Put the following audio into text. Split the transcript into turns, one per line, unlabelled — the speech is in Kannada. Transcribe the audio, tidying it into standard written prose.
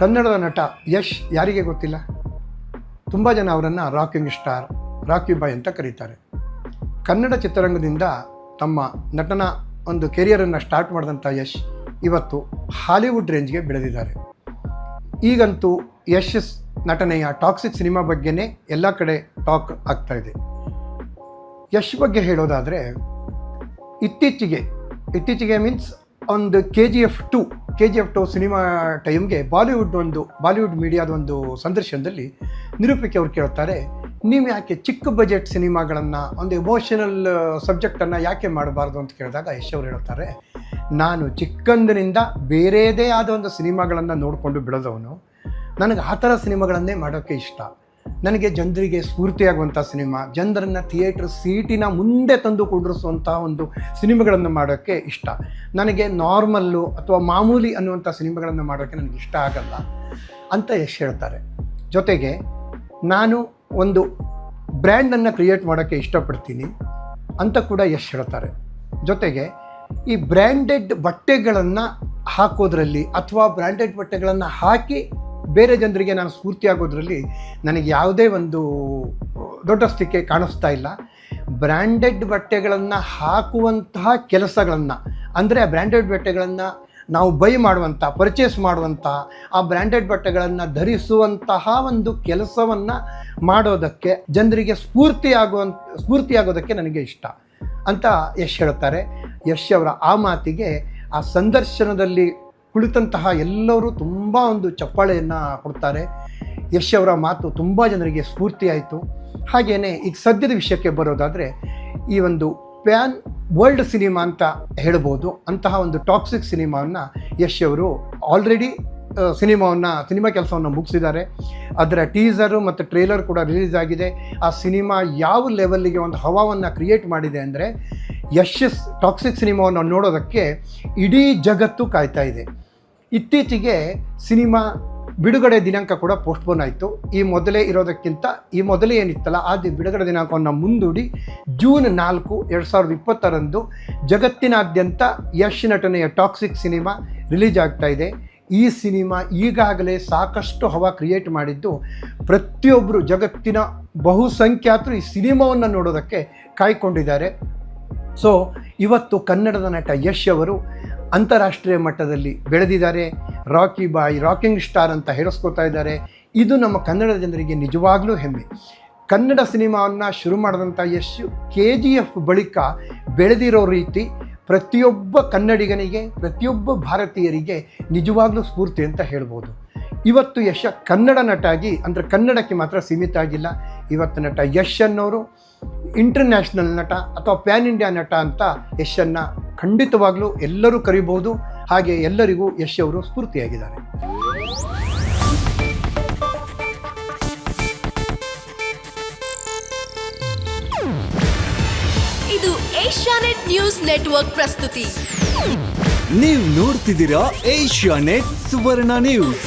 ಕನ್ನಡದ ನಟ ಯಶ್ ಯಾರಿಗೆ ಗೊತ್ತಿಲ್ಲ? ತುಂಬ ಜನ ಅವರನ್ನು ರಾಕಿಂಗ್ ಸ್ಟಾರ್, ರಾಕಿ ಬಾಯ್ ಅಂತ ಕರೀತಾರೆ. ಕನ್ನಡ ಚಿತ್ರರಂಗದಿಂದ ತಮ್ಮ ನಟನ ಒಂದು ಕೆರಿಯರನ್ನು ಸ್ಟಾರ್ಟ್ ಮಾಡಿದಂಥ ಯಶ್ ಇವತ್ತು ಹಾಲಿವುಡ್ ರೇಂಜ್ಗೆ ಬೆಳೆದಿದ್ದಾರೆ. ಈಗಂತೂ ಯಶ್ ನಟನೆಯ ಟಾಕ್ಸಿಕ್ ಸಿನಿಮಾ ಬಗ್ಗೆನೇ ಎಲ್ಲ ಕಡೆ ಟಾಕ್ ಆಗ್ತಾ ಇದೆ. ಯಶ್ ಬಗ್ಗೆ ಹೇಳೋದಾದರೆ ಇತ್ತೀಚೆಗೆ ಮೀನ್ಸ್ ಒಂದು KGF 2 ಸಿನಿಮಾ ಟೈಮ್ಗೆ ಬಾಲಿವುಡ್ ಮೀಡಿಯಾದ ಒಂದು ಸಂದರ್ಶನದಲ್ಲಿ ನಿರೂಪಕಿ ಅವ್ರು ಕೇಳ್ತಾರೆ, ನೀವು ಯಾಕೆ ಚಿಕ್ಕ ಬಜೆಟ್ ಸಿನಿಮಾಗಳನ್ನು, ಒಂದು ಎಮೋಷನಲ್ ಸಬ್ಜೆಕ್ಟನ್ನು ಯಾಕೆ ಮಾಡಬಾರ್ದು ಅಂತ ಕೇಳಿದಾಗ ಯಶ್ ಅವರು ಹೇಳ್ತಾರೆ, ನಾನು ಚಿಕ್ಕಂದಿನಿಂದ ಬೇರೆಯದೇ ಆದ ಒಂದು ಸಿನಿಮಾಗಳನ್ನು ನೋಡಿಕೊಂಡು ಬೆಳೆದವನು. ನನಗೆ ಆ ಥರ ಸಿನಿಮಾಗಳನ್ನೇ ಮಾಡೋಕ್ಕೆ ಇಷ್ಟ. ನನಗೆ ಜನರಿಗೆ ಸ್ಫೂರ್ತಿಯಾಗುವಂಥ ಸಿನಿಮಾ, ಜನರನ್ನು ಥಿಯೇಟ್ರ್ ಸೀಟಿನ ಮುಂದೆ ತಂದು ಕುಂಡ್ರಿಸುವಂಥ ಒಂದು ಸಿನಿಮಾಗಳನ್ನು ಮಾಡೋಕ್ಕೆ ಇಷ್ಟ. ನನಗೆ ನಾರ್ಮಲ್ಲು ಅಥವಾ ಮಾಮೂಲಿ ಅನ್ನುವಂಥ ಸಿನಿಮಾಗಳನ್ನು ಮಾಡೋಕ್ಕೆ ನನಗೆ ಇಷ್ಟ ಆಗಲ್ಲ ಅಂತ ಯಶ್ ಹೇಳ್ತಾರೆ. ಜೊತೆಗೆ ನಾನು ಒಂದು ಬ್ರ್ಯಾಂಡನ್ನು ಕ್ರಿಯೇಟ್ ಮಾಡೋಕ್ಕೆ ಇಷ್ಟಪಡ್ತೀನಿ ಅಂತ ಕೂಡ ಯಶ್ ಹೇಳ್ತಾರೆ. ಜೊತೆಗೆ ಈ ಬ್ರ್ಯಾಂಡೆಡ್ ಬಟ್ಟೆಗಳನ್ನು ಹಾಕೋದ್ರಲ್ಲಿ ಅಥವಾ ಬ್ರ್ಯಾಂಡೆಡ್ ಬಟ್ಟೆಗಳನ್ನು ಹಾಕಿ ಬೇರೆ ಜನರಿಗೆ ನಾನು ಸ್ಫೂರ್ತಿಯಾಗೋದ್ರಲ್ಲಿ ನನಗೆ ಯಾವುದೇ ಒಂದು ದೊಡ್ಡಸ್ತಿಕೆ ಕಾಣಿಸ್ತಾ ಇಲ್ಲ. ಬ್ರ್ಯಾಂಡೆಡ್ ಬಟ್ಟೆಗಳನ್ನು ಹಾಕುವಂತಹ ಕೆಲಸಗಳನ್ನು, ಅಂದರೆ ಆ ಬ್ರ್ಯಾಂಡೆಡ್ ಬಟ್ಟೆಗಳನ್ನು ನಾವು ಬೈ ಮಾಡುವಂಥ, ಪರ್ಚೇಸ್ ಮಾಡುವಂಥ, ಆ ಬ್ರ್ಯಾಂಡೆಡ್ ಬಟ್ಟೆಗಳನ್ನು ಧರಿಸುವಂತಹ ಒಂದು ಕೆಲಸವನ್ನು ಮಾಡೋದಕ್ಕೆ, ಜನರಿಗೆ ಸ್ಫೂರ್ತಿಯಾಗೋದಕ್ಕೆ ನನಗೆ ಇಷ್ಟ ಅಂತ ಯಶ್ ಹೇಳ್ತಾರೆ. ಯಶ್ ಅವರ ಆ ಮಾತಿಗೆ ಆ ಸಂದರ್ಶನದಲ್ಲಿ ಕುಳಿತಂತಹ ಎಲ್ಲರೂ ತುಂಬ ಒಂದು ಚಪ್ಪಾಳೆಯನ್ನು ಕೊಡ್ತಾರೆ. ಯಶ್ ಅವರ ಮಾತು ತುಂಬ ಜನರಿಗೆ ಸ್ಫೂರ್ತಿ ಆಯಿತು. ಹಾಗೆಯೇ ಈಗ ಸದ್ಯದ ವಿಷಯಕ್ಕೆ ಬರೋದಾದರೆ, ಈ ಒಂದು ಪ್ಯಾನ್ ವರ್ಲ್ಡ್ ಸಿನಿಮಾ ಅಂತ ಹೇಳ್ಬೋದು, ಅಂತಹ ಒಂದು ಟಾಕ್ಸಿಕ್ ಸಿನಿಮಾವನ್ನು ಯಶ್ ಅವರು ಆಲ್ರೆಡಿ ಸಿನಿಮಾ ಕೆಲಸವನ್ನು ಮುಗಿಸಿದ್ದಾರೆ. ಅದರ ಟೀಸರು ಮತ್ತು ಟ್ರೇಲರ್ ಕೂಡ ರಿಲೀಸ್ ಆಗಿದೆ. ಆ ಸಿನಿಮಾ ಯಾವ ಲೆವೆಲ್ಲಿಗೆ ಒಂದು ಹವಾವನ್ನು ಕ್ರಿಯೇಟ್ ಮಾಡಿದೆ ಅಂದರೆ, ಯಶ್ ಟಾಕ್ಸಿಕ್ ಸಿನಿಮಾವನ್ನು ನೋಡೋದಕ್ಕೆ ಇಡೀ ಜಗತ್ತು ಕಾಯ್ತಾ ಇದೆ. ಇತ್ತೀಚೆಗೆ ಸಿನಿಮಾ ಬಿಡುಗಡೆ ದಿನಾಂಕ ಕೂಡ ಪೋಸ್ಟ್ಪೋನ್ ಆಯಿತು. ಈ ಮೊದಲೇ ಏನಿತ್ತಲ್ಲ ಆ ಬಿಡುಗಡೆ ದಿನಾಂಕವನ್ನು ಮುಂದೂಡಿ ಜೂನ್ 4, 2020 ಜಗತ್ತಿನಾದ್ಯಂತ ಯಶ್ ನಟನೆಯ ಟಾಕ್ಸಿಕ್ ಸಿನಿಮಾ ರಿಲೀಸ್ ಆಗ್ತಾ ಇದೆ. ಈ ಸಿನಿಮಾ ಈಗಾಗಲೇ ಸಾಕಷ್ಟು ಹವಾ ಕ್ರಿಯೇಟ್ ಮಾಡಿದ್ದು, ಪ್ರತಿಯೊಬ್ಬರು ಜಗತ್ತಿನ ಬಹುಸಂಖ್ಯಾತರು ಈ ಸಿನಿಮಾವನ್ನು ನೋಡೋದಕ್ಕೆ ಕಾಯ್ಕೊಂಡಿದ್ದಾರೆ. ಸೊ ಇವತ್ತು ಕನ್ನಡದ ನಟ ಯಶ್ ಅವರು ಅಂತಾರಾಷ್ಟ್ರೀಯ ಮಟ್ಟದಲ್ಲಿ ಬೆಳೆದಿದ್ದಾರೆ. ರಾಕಿ ಬಾಯ್, ರಾಕಿಂಗ್ ಸ್ಟಾರ್ ಅಂತ ಹೇಳಿಸ್ಕೊತಾ ಇದ್ದಾರೆ. ಇದು ನಮ್ಮ ಕನ್ನಡ ಜನರಿಗೆ ನಿಜವಾಗ್ಲೂ ಹೆಮ್ಮೆ. ಕನ್ನಡ ಸಿನಿಮಾವನ್ನು ಶುರು ಮಾಡಿದಂಥ ಯಶ್ KGF ಬಳಿಕ ಬೆಳೆದಿರೋ ರೀತಿ ಪ್ರತಿಯೊಬ್ಬ ಕನ್ನಡಿಗನಿಗೆ, ಪ್ರತಿಯೊಬ್ಬ ಭಾರತೀಯರಿಗೆ ನಿಜವಾಗ್ಲೂ ಸ್ಫೂರ್ತಿ ಅಂತ ಹೇಳ್ಬೋದು. ಇವತ್ತು ಯಶ್ ಕನ್ನಡ ನಟ ಆಗಿ, ಅಂದರೆ ಕನ್ನಡಕ್ಕೆ ಮಾತ್ರ ಸೀಮಿತ ಆಗಿಲ್ಲ. ಇವತ್ತು ನಟ ಯಶ್ ಅನ್ನೋರು ಇಂಟರ್ನ್ಯಾಷನಲ್ ನಟ ಅಥವಾ ಪ್ಯಾನ್ ಇಂಡಿಯಾ ನಟ ಅಂತ ಯಶನ್ನು ಖಂಡಿತವಾಗ್ಲೂ ಎಲ್ಲರೂ ಕರಿಬಹುದು. ಹಾಗೆ ಎಲ್ಲರಿಗೂ ಯಶ್ ಅವರು ಸ್ಫೂರ್ತಿಯಾಗಿದ್ದಾರೆ.
ಇದು ಏಷ್ಯಾನೆಟ್ ನ್ಯೂಸ್ ನೆಟ್ವರ್ಕ್ ಪ್ರಸ್ತುತಿ.
ನೀವು ನೋಡ್ತಿದ್ದೀರಾ ಏಷ್ಯಾನೆಟ್ ಸುವರ್ಣ ನ್ಯೂಸ್.